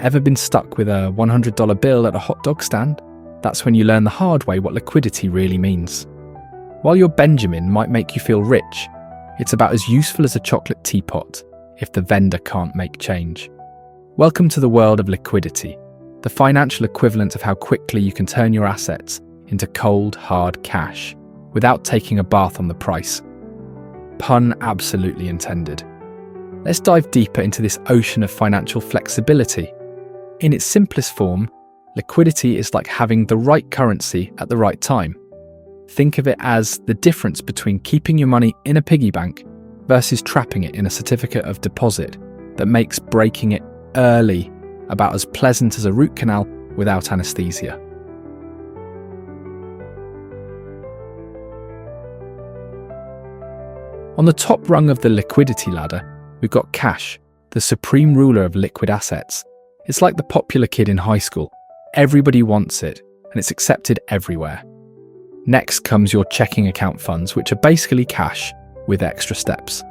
Ever been stuck with a $100 bill at a hot dog stand? That's when you learn the hard way what liquidity really means. While your Benjamin might make you feel rich, it's about as useful as a chocolate teapot if the vendor can't make change. Welcome to the world of liquidity, the financial equivalent of how quickly you can turn your assets into cold, hard cash without taking a bath on the price. Pun absolutely intended. Let's dive deeper into this ocean of financial flexibility. In its simplest form, liquidity is like having the right currency at the right time. Think of it as the difference between keeping your money in a piggy bank versus trapping it in a certificate of deposit that makes breaking it early about as pleasant as a root canal without anesthesia. On the top rung of the liquidity ladder, we've got cash, the supreme ruler of liquid assets. It's like the popular kid in high school. Everybody wants it, and it's accepted everywhere. Next comes your checking account funds, which are basically cash with extra steps.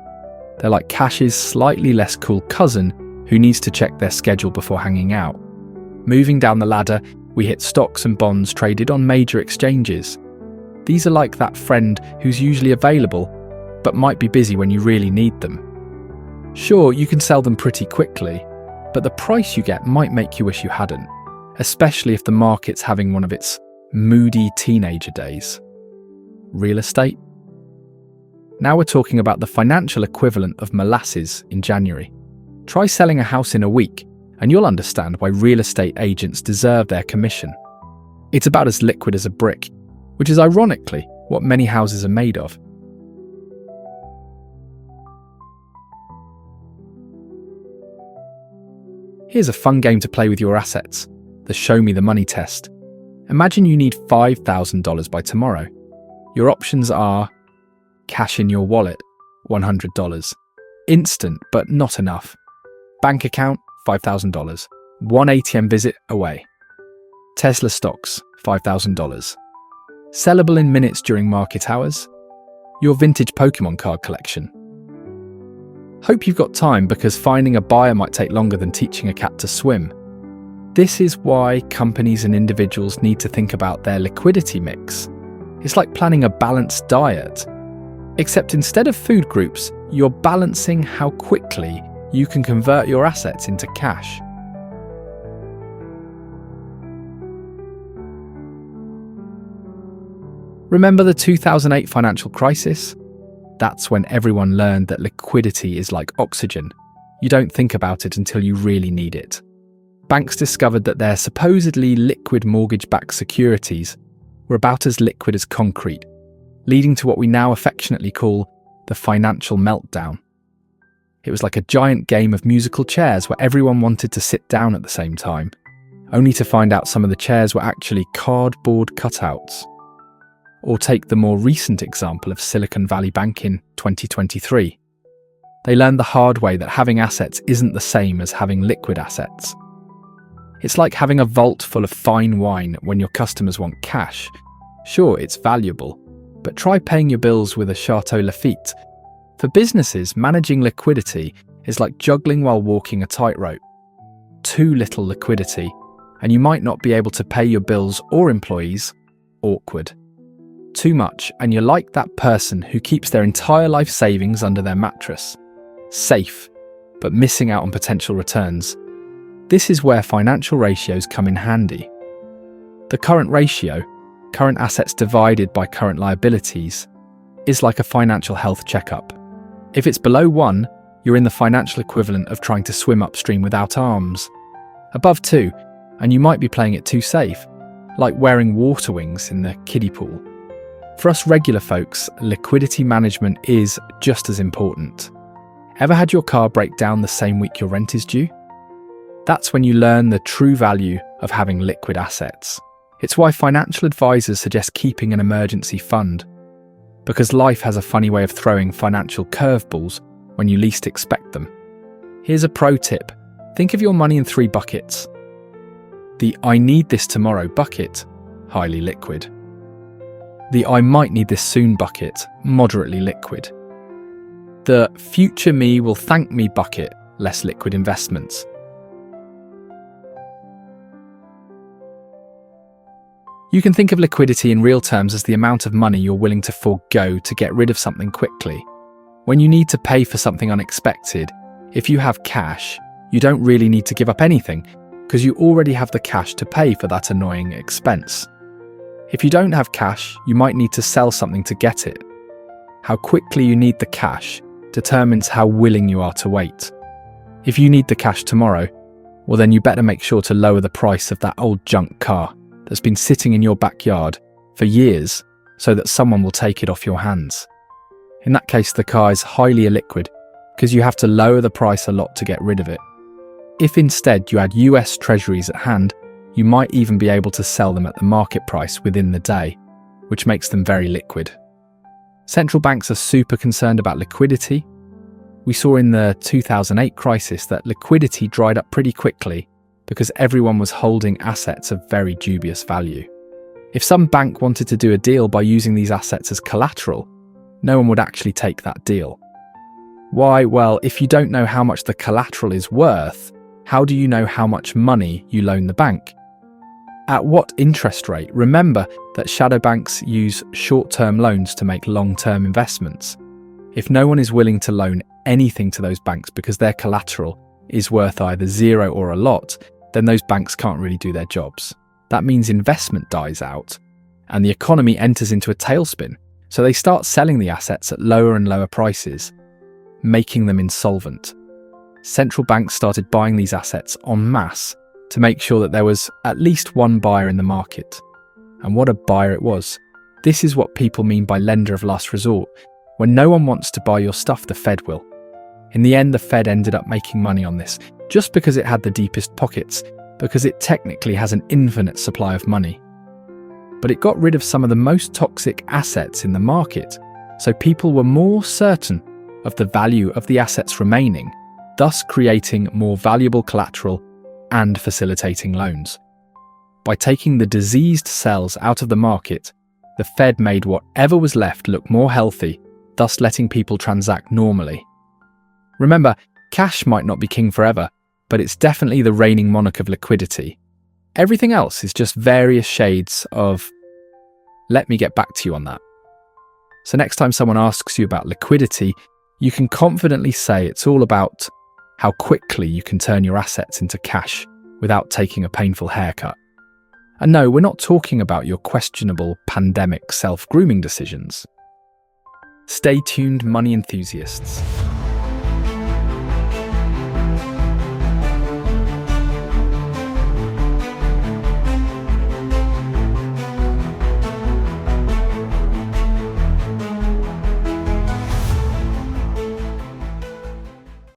They're like cash's slightly less cool cousin who needs to check their schedule before hanging out. Moving down the ladder, we hit stocks and bonds traded on major exchanges. These are like that friend who's usually available, but might be busy when you really need them. Sure, you can sell them pretty quickly, but the price you get might make you wish you hadn't, especially if the market's having one of its moody teenager days. Real estate? Now we're talking about the financial equivalent of molasses in January. Try selling a house in a week, and you'll understand why real estate agents deserve their commission. It's about as liquid as a brick, which is ironically what many houses are made of. Here's a fun game to play with your assets, the Show Me the Money test. Imagine you need $5,000 by tomorrow. Your options are cash in your wallet, $100. Instant, but not enough. Bank account, $5,000. One ATM visit away. Tesla stocks, $5,000. Sellable in minutes during market hours. Your vintage Pokemon card collection. Hope you've got time, because finding a buyer might take longer than teaching a cat to swim. This is why companies and individuals need to think about their liquidity mix. It's like planning a balanced diet. Except instead of food groups, you're balancing how quickly you can convert your assets into cash. Remember the 2008 financial crisis? That's when everyone learned that liquidity is like oxygen. You don't think about it until you really need it. Banks discovered that their supposedly liquid mortgage-backed securities were about as liquid as concrete, leading to what we now affectionately call the financial meltdown. It was like a giant game of musical chairs where everyone wanted to sit down at the same time, only to find out some of the chairs were actually cardboard cutouts. Or take the more recent example of Silicon Valley Bank in 2023. They learned the hard way that having assets isn't the same as having liquid assets. It's like having a vault full of fine wine when your customers want cash. Sure, it's valuable, but try paying your bills with a Chateau Lafite. For businesses, managing liquidity is like juggling while walking a tightrope. Too little liquidity, and you might not be able to pay your bills or employees. Awkward. Too much, and you're like that person who keeps their entire life savings under their mattress. Safe, but missing out on potential returns. This is where financial ratios come in handy. The current ratio, current assets divided by current liabilities, is like a financial health checkup. If it's below 1, you're in the financial equivalent of trying to swim upstream without arms. Above 2, and you might be playing it too safe, like wearing water wings in the kiddie pool. For us regular folks, liquidity management is just as important. Ever had your car break down the same week your rent is due? That's when you learn the true value of having liquid assets. It's why financial advisors suggest keeping an emergency fund. Because life has a funny way of throwing financial curveballs when you least expect them. Here's a pro tip. Think of your money in 3 buckets. The I need this tomorrow bucket, highly liquid. The I might need this soon bucket, moderately liquid. The future me will thank me bucket, less liquid investments. You can think of liquidity in real terms as the amount of money you're willing to forego to get rid of something quickly. When you need to pay for something unexpected, if you have cash, you don't really need to give up anything because you already have the cash to pay for that annoying expense. If you don't have cash, you might need to sell something to get it. How quickly you need the cash determines how willing you are to wait. If you need the cash tomorrow, well then you better make sure to lower the price of that old junk car that's been sitting in your backyard for years so that someone will take it off your hands. In that case, the car is highly illiquid because you have to lower the price a lot to get rid of it. If instead you had US Treasuries at hand, you might even be able to sell them at the market price within the day, which makes them very liquid. Central banks are super concerned about liquidity. We saw in the 2008 crisis that liquidity dried up pretty quickly because everyone was holding assets of very dubious value. If some bank wanted to do a deal by using these assets as collateral, no one would actually take that deal. Why? Well, if you don't know how much the collateral is worth, how do you know how much money you loan the bank? At what interest rate? Remember that shadow banks use short-term loans to make long-term investments. If no one is willing to loan anything to those banks because their collateral is worth either zero or a lot, then those banks can't really do their jobs. That means investment dies out and the economy enters into a tailspin. So they start selling the assets at lower and lower prices, making them insolvent. Central banks started buying these assets en masse to make sure that there was at least one buyer in the market. And what a buyer it was. This is what people mean by lender of last resort. When no one wants to buy your stuff, the Fed will. In the end, the Fed ended up making money on this, just because it had the deepest pockets, because it technically has an infinite supply of money. But it got rid of some of the most toxic assets in the market, so people were more certain of the value of the assets remaining, thus creating more valuable collateral and facilitating loans. By taking the diseased cells out of the market, the Fed made whatever was left look more healthy, thus letting people transact normally. Remember, cash might not be king forever, but it's definitely the reigning monarch of liquidity. Everything else is just various shades of, let me get back to you on that. So next time someone asks you about liquidity, you can confidently say it's all about how quickly you can turn your assets into cash without taking a painful haircut. And no, we're not talking about your questionable pandemic self-grooming decisions. Stay tuned, money enthusiasts.